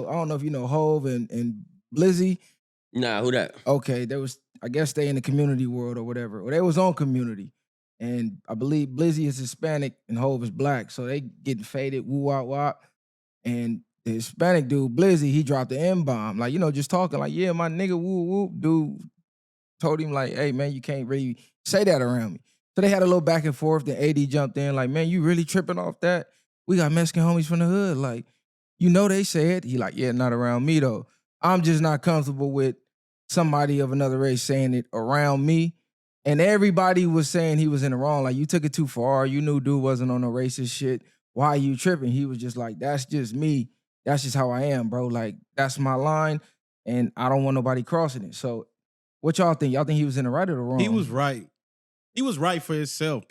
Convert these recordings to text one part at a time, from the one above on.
I don't know if you know Hove and Blizzy. Nah, who that? Okay, there was, I guess they in the community world or whatever. Or they was on Community. And I believe Blizzy is Hispanic and Hove is black. So they getting faded, woo wop wop. And the Hispanic dude, Blizzy, he dropped the M-bomb. Like, just talking like, yeah, my nigga, woo whoop. Dude told him like, hey man, you can't really say that around me. So they had a little back and forth. Then AD jumped in like, man, you really tripping off that? We got Mexican homies from the hood. Like, they said. He like, yeah, not around me though. I'm just not comfortable with somebody of another race saying it around me. And everybody was saying he was in the wrong. Like, you took it too far. You knew dude wasn't on no racist shit. Why are you tripping? He was just like, that's just me. That's just how I am, bro. Like, that's my line. And I don't want nobody crossing it. So what y'all think? Y'all think he was in the right or the wrong? He was right. He was right for himself.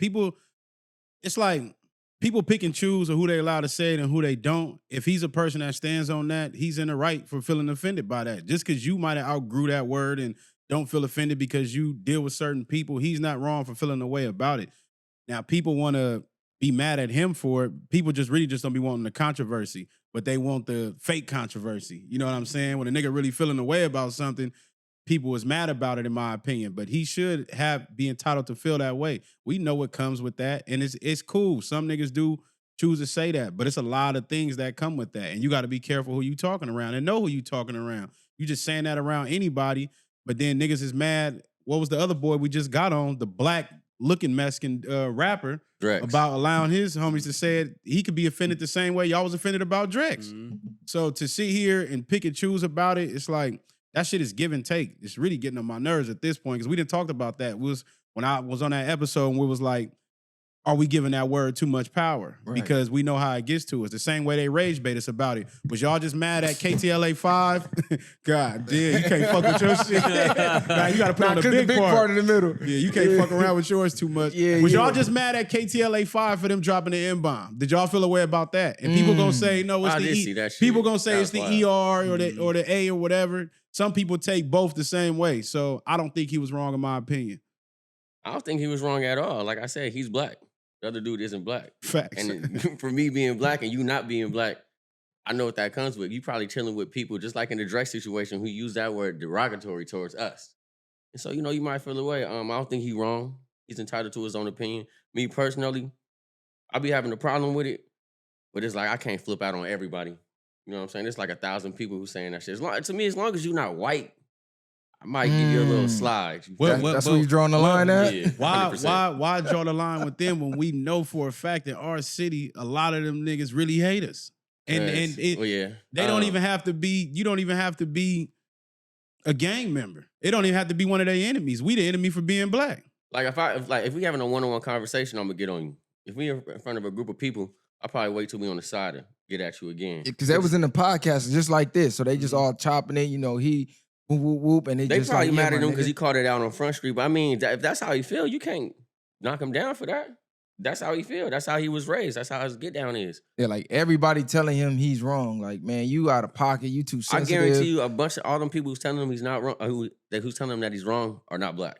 It's like people pick and choose of who they allow to say it and who they don't. If he's a person that stands on that, he's in the right for feeling offended by that. Just because you might have outgrew that word and don't feel offended because you deal with certain people, he's not wrong for feeling a way about it. Now, people want to be mad at him for it. People really don't be wanting the controversy, but they want the fake controversy. You know what I'm saying? When a nigga really feeling a way about something, people was mad about it, in my opinion, but he should be entitled to feel that way. We know what comes with that, and it's cool. Some niggas do choose to say that, but it's a lot of things that come with that, and you got to be careful who you talking around and know who you talking around. You just saying that around anybody, but then niggas is mad. What was the other boy we just got on? The black-looking Mexican rapper Drex. About allowing his homies to say it. He could be offended the same way y'all was offended about Drex. Mm-hmm. So to sit here and pick and choose about it, it's like, that shit is give and take. It's really getting on my nerves at this point because we didn't talk about that. It was when I was on that episode and we was like, are we giving that word too much power? Right. Because we know how it gets to us. The same way they rage bait us about it. Was y'all just mad at KTLA 5? God damn, you can't fuck with your shit. Nah, you got to put on the big part in the middle. Yeah, you can't fuck around with yours too much. Was y'all just mad at KTLA 5 for them dropping the M-bomb? Did y'all feel a way about that? And people gonna say, no, it's the E. People gonna say it's the ER or the A or whatever. Some people take both the same way. So I don't think he was wrong in my opinion. I don't think he was wrong at all. Like I said, he's black. The other dude isn't black. Facts. And for me being black and you not being black, I know what that comes with. You probably chilling with people, just like in the Drake situation, who use that word derogatory towards us. And so, you might feel away. I don't think he's wrong. He's entitled to his own opinion. Me personally, I be having a problem with it, but it's like I can't flip out on everybody. You know what I'm saying? It's like 1,000 people who saying that shit. To me, as long as you're not white, I might give you a little slide. That's where you drawing the line at? Yeah, why draw the line with them when we know for a fact that our city, a lot of them niggas really hate us? They don't even have to be, you don't even have to be a gang member. It don't even have to be one of their enemies. We the enemy for being black. Like if we having a one-on-one conversation, I'm gonna get on you. If we in front of a group of people, I'll probably wait till we on the side and get at you again. Because that was in the podcast just like this. So they just all chopping it, he whoop, whoop, whoop, and they just probably mad at him because he called it out on Front Street. But I mean, if that's how he feel, you can't knock him down for that. That's how he feel. That's how he was raised. That's how his get down is. Yeah, like everybody telling him he's wrong. Like, man, you out of pocket. You too sensitive. I guarantee you, a bunch of all them people who's telling him he's not wrong, who's telling him that he's wrong, are not black.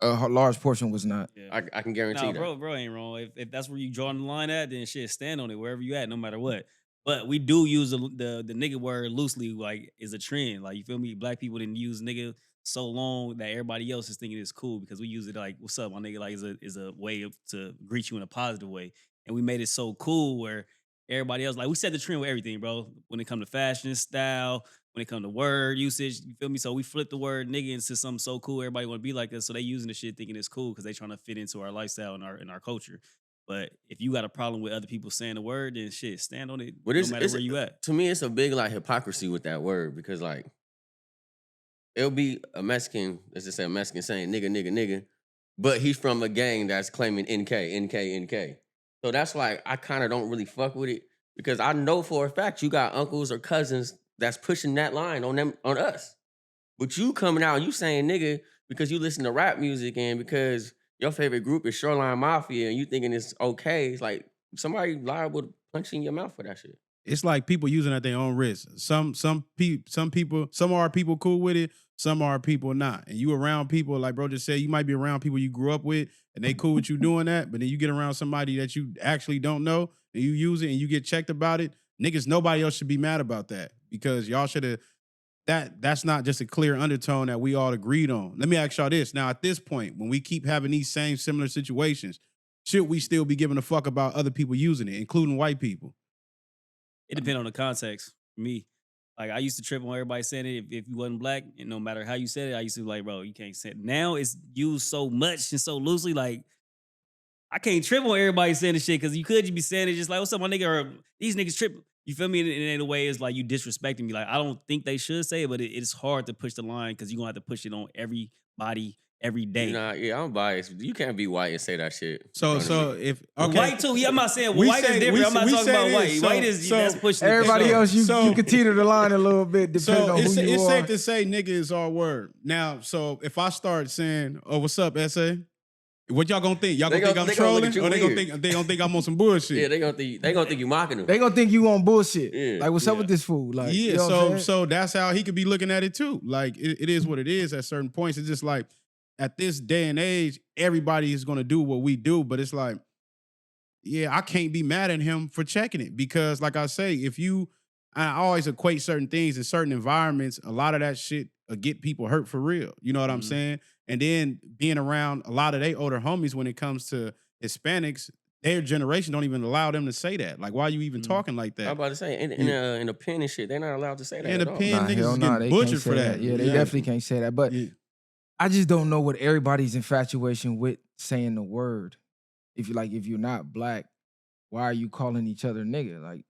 A large portion was not. Yeah. I can guarantee that. Bro ain't wrong. If that's where you drawing the line at, then shit, stand on it wherever you at, no matter what. But we do use the nigga word loosely, like, is a trend. Like, you feel me? Black people didn't use nigga so long that everybody else is thinking it's cool because we use it like, what's up, my nigga? Like, is a way to greet you in a positive way. And we made it so cool where everybody else, like, we set the trend with everything, bro. When it come to fashion, style, when it come to word usage, you feel me? So we flipped the word nigga into something so cool. Everybody want to be like us. So they using the shit thinking it's cool because they trying to fit into our lifestyle and our culture. But if you got a problem with other people saying the word, then shit, stand on it no matter where you at. To me, it's a big like hypocrisy with that word because like it'll be a Mexican, let's just say a Mexican saying nigga, nigga, nigga, but he's from a gang that's claiming NK. So that's like I kind of don't really fuck with it because I know for a fact you got uncles or cousins that's pushing that line on us. But you coming out and you saying nigga because you listen to rap music and because your favorite group is Shoreline Mafia and you thinking it's okay, it's like somebody liable to punch you in your mouth for that shit. It's like people using it at their own risk. Some are people cool with it, some are people not. And you around people, like bro just said, you might be around people you grew up with and they cool with you doing that, but then you get around somebody that you actually don't know and you use it and you get checked about it. Niggas, nobody else should be mad about that. because y'all should have. That's not just a clear undertone that we all agreed on. Let me ask y'all this. Now, at this point, when we keep having these same similar situations, should we still be giving a fuck about other people using it, including white people? It depends on the context. For me, like I used to trip on everybody saying it if you wasn't black, and no matter how you said it, I used to be like, bro, you can't say it. Now it's used so much and so loosely, like I can't trip on everybody saying this shit because you could just be saying it just like, what's up, my nigga? Or these niggas tripping. You feel me? And in a way, it's like you disrespecting me. Like, I don't think they should say it, but it's hard to push the line because you're going to have to push it on everybody every day. You know, yeah, I'm biased. You can't be white and say that shit. So if okay. White too, yeah, I'm not saying We white say- is different. I'm not we talking say about this, white. so- White is so that's pushing it. Everybody else, you can teeter the line a little bit depending on who it's you are. safe to say nigga is our word. Now, so if I start saying, "Oh, what's up, SA?" What y'all gonna think? Y'all They gonna gonna- think they I'm gonna look at trolling, you or weird. they gonna think I'm on some bullshit? Yeah, they gonna think you mocking them. They gonna think you on bullshit. Yeah. Like, what's up Yeah. with this fool? Like, Yeah, you know what I'm saying? so that's how he could be looking at it too. Like it is what it is at certain points. It's just like at this day and age, everybody is gonna do what we do, but it's like, yeah, I can't be mad at him for checking it because, like I say, I always equate certain things in certain environments. A lot of that shit get people hurt for real. You know what I'm Mhm. saying? And then being around a lot of their older homies when it comes to Hispanics, their generation don't even allow them to say that. Like, why are you even Mhm. talking like I'm that? about to say in a pen and shit, they're not allowed to say that. In at a all. pen, niggas hell is nah, getting they can't butchered for say that. Yeah, they Yeah. definitely can't say that. But Yeah. I just don't know what everybody's infatuation with saying the word. If you're not black, why are you calling each other nigga? Like,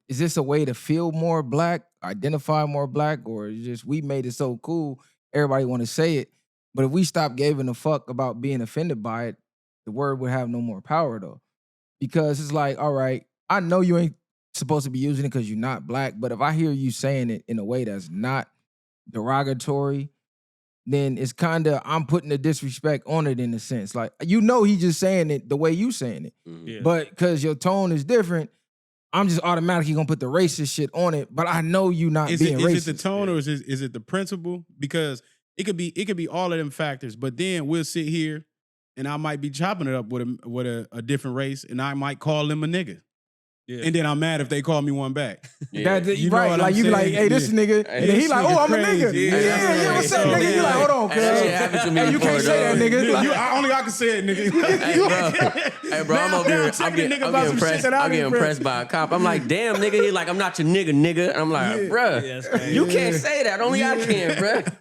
is this a way to feel more black, identify more black, or is just we made it so cool, everybody want to say it? But if we stop giving a fuck about being offended by it, the word would have no more power though. Because it's like, all right, I know you ain't supposed to be using it because you're not black, but if I hear you saying it in a way that's not derogatory, then it's kind of I'm putting the disrespect on it in a sense. Like, you know, he just saying it the way you saying it. Mhm. Yeah. But because your tone is different, I'm just automatically gonna put the racist shit on it. But I know you not Is being it racist. is it the tone or is it the principle? Because it could be all of them factors. But then we'll sit here and I might be chopping it up with a different race, and I might call them a nigga. Yeah. And then I'm mad if they call me one back. Yeah. You know right? what Like I'm you be like, saying? hey, this Yeah. nigga, Hey, and then he this like, oh, nigga I'm a nigga. crazy. Yeah, Yeah, what's up, so, nigga? You like, hold on, Hey, that cuz. shit happened to me Hey, you before, can't say that, dog. nigga. Like, Only I can say it, nigga. Hey, bro, I'm over here. I'm checking getting, the nigga I'm about getting some shit impressed. that I I'm getting didn't impressed by a cop. I'm like, damn, nigga. He's like, I'm not your nigga. And I'm like, Yeah. bruh, Yeah, that's crazy. you can't say that. Only I Yeah. can, bruh.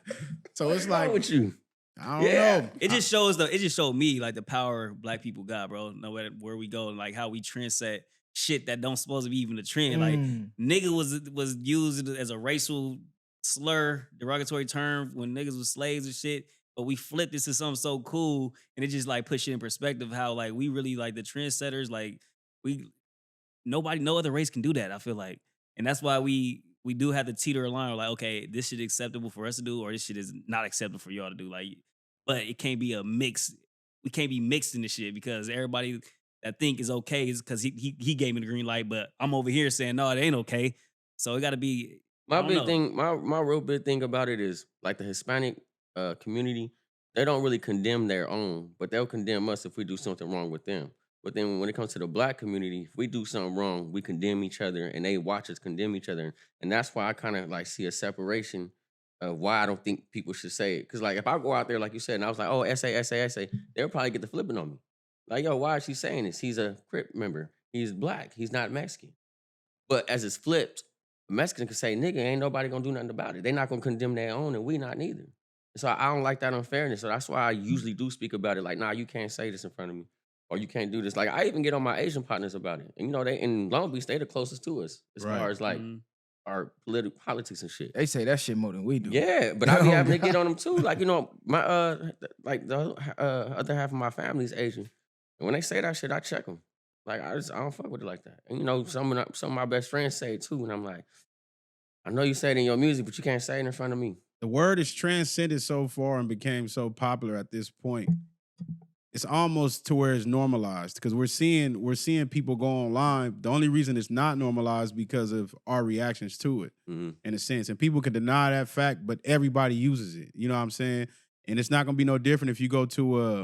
So it's What's wrong like, with you? I don't Yeah. know. It just showed me like the power black people got, bro. No matter where we go, and like how we trendset shit that don't supposed to be even a trend. Like nigga was used as a racial slur, derogatory term when niggas was slaves and shit. But we flipped this to something so cool, and it just like put shit in perspective. How like we really like the trendsetters. Like no other race can do that. I feel like, and that's why we do have to teeter a line. We're like, okay, this shit is acceptable for us to do, or this shit is not acceptable for y'all to do. Like, but it can't be a mix. We can't be mixed in this shit because everybody that think is okay is because he gave me the green light, but I'm over here saying no, it ain't okay. So it got to be. My I don't big know. thing, my real big thing about it is like the Hispanic community. They don't really condemn their own, but they'll condemn us if we do something wrong with them. But then when it comes to the black community, if we do something wrong, we condemn each other, and they watch us condemn each other, and that's why I kind of like see a separation of why I don't think people should say it. Because like if I go out there like you said, and I was like, oh, SA, they'll probably get the flipping on me. Like, yo, why is she saying this? He's a Crip member. He's black. He's not Mexican. But as it's flipped, a Mexican can say, nigga, ain't nobody gonna do nothing about it. They're not gonna condemn their own, and we not neither. So I don't like that unfairness. So that's why I usually do speak about it. Like, nah, you can't say this in front of me. Or you can't do this. Like, I even get on my Asian partners about it. And you know, they in Long Beach, they the closest to us as Right. far as like Mhm. our politics and shit. they say that shit more than we do. Yeah, but I be Oh, having to God. get on them too. Like, you know, my like the other half of my family is Asian. And when they say that shit, I check them. Like, I don't fuck with it like that. And you know, some of my best friends say it too, and I'm like, I know you say it in your music, but you can't say it in front of me. The word is transcended so far and became so popular at this point. It's almost to where it's normalized because we're seeing people go online. The only reason it's not normalized because of our reactions to it, Mm-hmm. in a sense. And people can deny that fact, but everybody uses it. You know what I'm saying? And it's not gonna be no different if you go to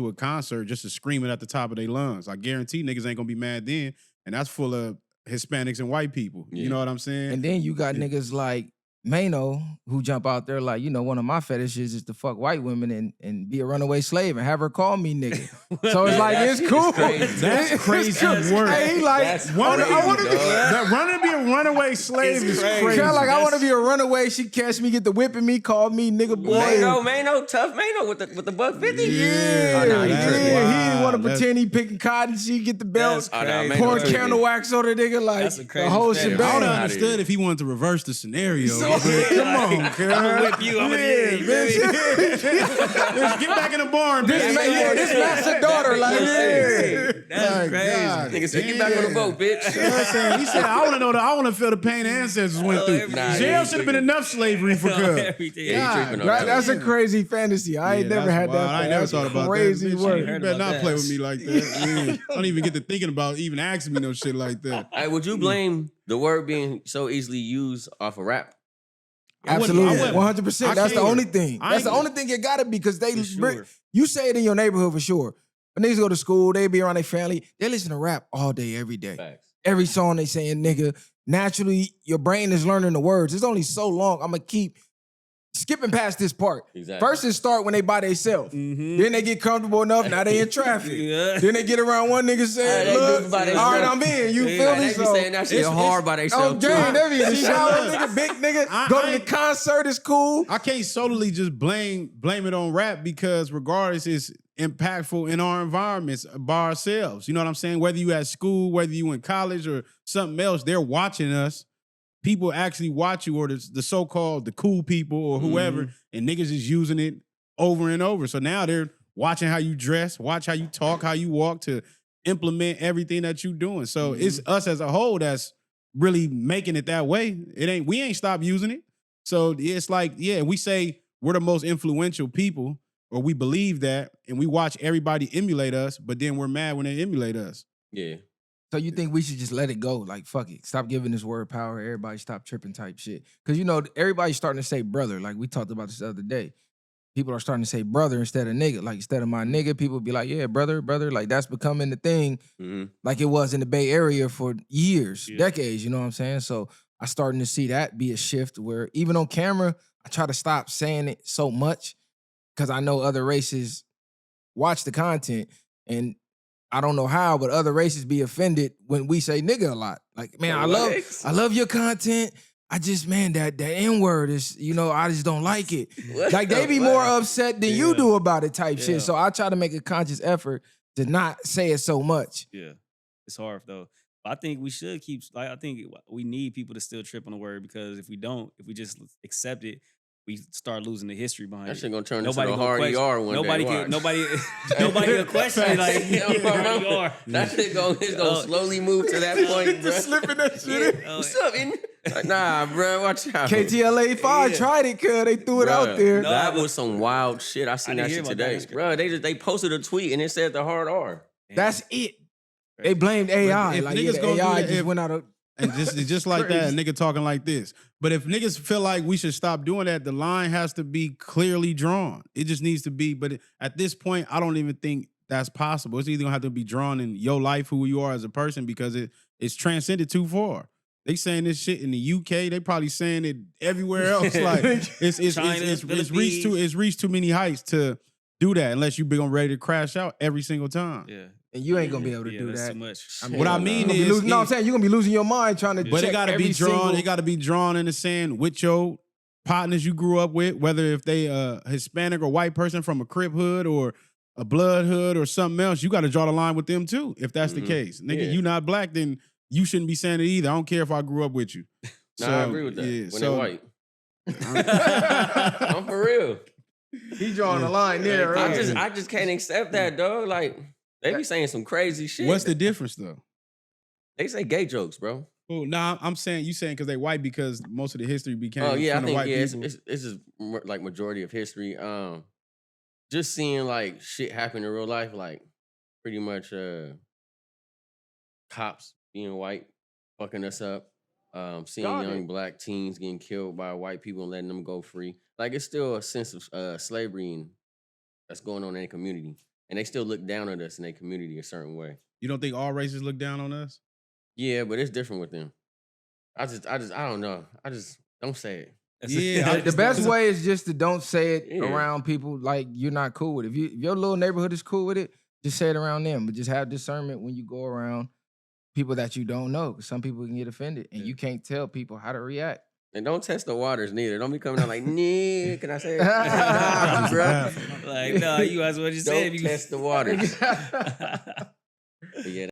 a concert just to scream it at the top of their lungs. I guarantee niggas ain't gonna be mad then. And that's full of Hispanics and white people. Yeah. You know what I'm saying? And then you got niggas like Mano who jump out there like, you know, one of my fetishes is to fuck white women and be a runaway slave and have her call me nigga. So it's Yeah, like, that it's shit is cool. crazy. That's It's crazy cool. work. Hey, he like, That's I wanna crazy, be, dog. That running to be a runaway slave is crazy. kinda like, I want to be a runaway. She catch me, get the whipping me, call me nigga boy. Mano, tough Mano with the $150. Yeah, Oh, nah, he yeah. tripping. He didn't Wow, want to that's- pretend he picking cotton. She get the belt, That's Oh, nah, crazy. Mano pouring tripping. candle wax on the nigga, like That's a the crazy whole fetish. I would shebang. have Outta understood here. if he wanted to reverse the scenario. So- But come on, cuz. I'm gonna whip you. I'm gonna Let's get back in the barn, This bitch. man, yeah, this master daughter, like, yeah. That's My crazy. God. Nigga said, get back on the boat, bitch. You know what I'm saying? He said, I want to know I want to feel the pain the ancestors went through. Nah, Jail he should have been tweaking. enough slavery for cuz. Everything. Yeah, he God, tripping on That- that. that's a crazy fantasy. I ain't Yeah, never that's had wild. that. I ain't never That's thought about crazy that. Bitch, work. you Heard better about not that. play with me like that. Yeah. Don't even get to thinking about even asking me no shit like that. Hey, would you blame the word being so easily used off of rap? I wouldn't- Absolutely, I wouldn't. 100%. I That's the can't. only thing. I That's the ain't- only thing it gotta be because they For sure. you say it in your neighborhood for sure. When niggas go to school, they be around their family. They listen to rap all day, every day. Facts. Every song they saying nigga. Naturally, your brain is learning the words. It's only so long. I'm gonna keep skipping past this part. Exactly. First, it start when they by themselves. Then they get comfortable enough. Now they in traffic. Yeah. Then they get around one nigga Hey, saying, they do "Look, it by all themselves. right, I'm in." You Yeah, feel They me? be So, saying that shit it's- hard by oh, themselves. gang, they be in the See, shower, look, nigga, big nigga. I- Go I to the ain't- concert is cool. I can't solely just blame it on rap because regardless, it's impactful in our environments by ourselves. You know what I'm saying? Whether you at school, whether you in college or something else, they're watching us. People actually watch you, or the so-called the cool people or whoever, and niggas is using it over and over. So now they're watching how you dress, watch how you talk, how you walk to implement everything that you doing. So it's us as a whole that's really making it that way. We ain't stopped using it. So it's like, yeah, we say we're the most influential people, or we believe that, and we watch everybody emulate us, but then we're mad when they emulate us. Yeah. So you think we should just let it go? Like, fuck it. Stop giving this word power. Everybody stop tripping type shit. Because, you know, everybody's starting to say brother. Like, we talked about this the other day. People are starting to say brother instead of nigga. Like, instead of my nigga, people be like, yeah, brother. Like, that's becoming the thing like it was in the Bay Area for years, decades. You know what I'm saying? So I'm starting to see that be a shift where even on camera, I try to stop saying it so much because I know other races watch the content and I don't know how, but other races be offended when we say nigga a lot. Like, man, I love your content. I just, man, that N-word is, you know, I just don't like it. What Like, they the be fuck? more upset than you do about it type Yeah. shit. So I try to make a conscious effort to not say it so much. Yeah, it's hard though. But I think we should keep. Like, I think we need people to still trip on the word because if we don't, if we just accept it, we start losing the history behind That it. shit gonna turn Nobody into a gonna hard question- ER one nobody day. can. Watch. Nobody can question it. Like hard ER. That shit it's gonna slowly move to that point, bro. slipping that shit in. Yeah. What's up, in? Like, nah, bro, watch out. KTLA 5 tried it, cuz they threw it out Bruh, there. That was some wild shit. I seen I that didn't shit hear about today, that. bro. They posted a tweet and it said the hard R. That's it. They blamed AI. if Like, niggas yeah, the gonna do AI that, just if- went out of... And just like that, a nigga talking like this. But if niggas feel like we should stop doing that, the line has to be clearly drawn. It just needs to be. But at this point, I don't even think that's possible. It's either gonna have to be drawn in your life, who you are as a person, because it's transcended too far. They saying this shit in the UK. They probably saying it everywhere else. Like China, it's reached too many heights to do that unless you be ready to crash out every single time. Yeah, And you ain't gonna be able to do that's that. too much. What I mean You gonna be is, losing, no, I'm saying you're gonna be losing your mind trying to but check it got to every be drawn. single- It got to be drawn in the sand with your partners you grew up with, whether if they Hispanic or white person from a Crip hood or a blood hood or something else. You got to draw the line with them too. If that's the case, nigga, Yeah. you not black, then you shouldn't be saying it either. I don't care if I grew up with you. Nah, I agree with that. yeah, When so- they white. I'm for real. He drawing a line there. I Right? just can't accept that, dog. Like, they be saying some crazy shit. What's the difference though? They say gay jokes, bro. Oh, nah, I'm saying you saying because they white because most of the history became Oh yeah, I from the think white people. it's just like majority of history. Just seeing like shit happen in real life, like pretty much cops being white fucking us up. Seeing Got young it. black teens getting killed by white people and letting them go free. Like it's still a sense of slavery that's going on in their community, and they still look down at us in their community a certain way. You don't think all races look down on us? Yeah, but it's different with them. I don't know. I just don't say it. Yeah, The best way is just to don't say it Yeah. around people like you're not cool with. If your little neighborhood is cool with it, just say it around them. But just have discernment when you go around people that you don't know. 'Cause some people can get offended, and you can't tell people how to react. And don't test the waters neither. Don't be coming out like, nah, can I say it? Nah, bruh. Like, no, you as well just said. Don't test the waters. Yeah. But yeah,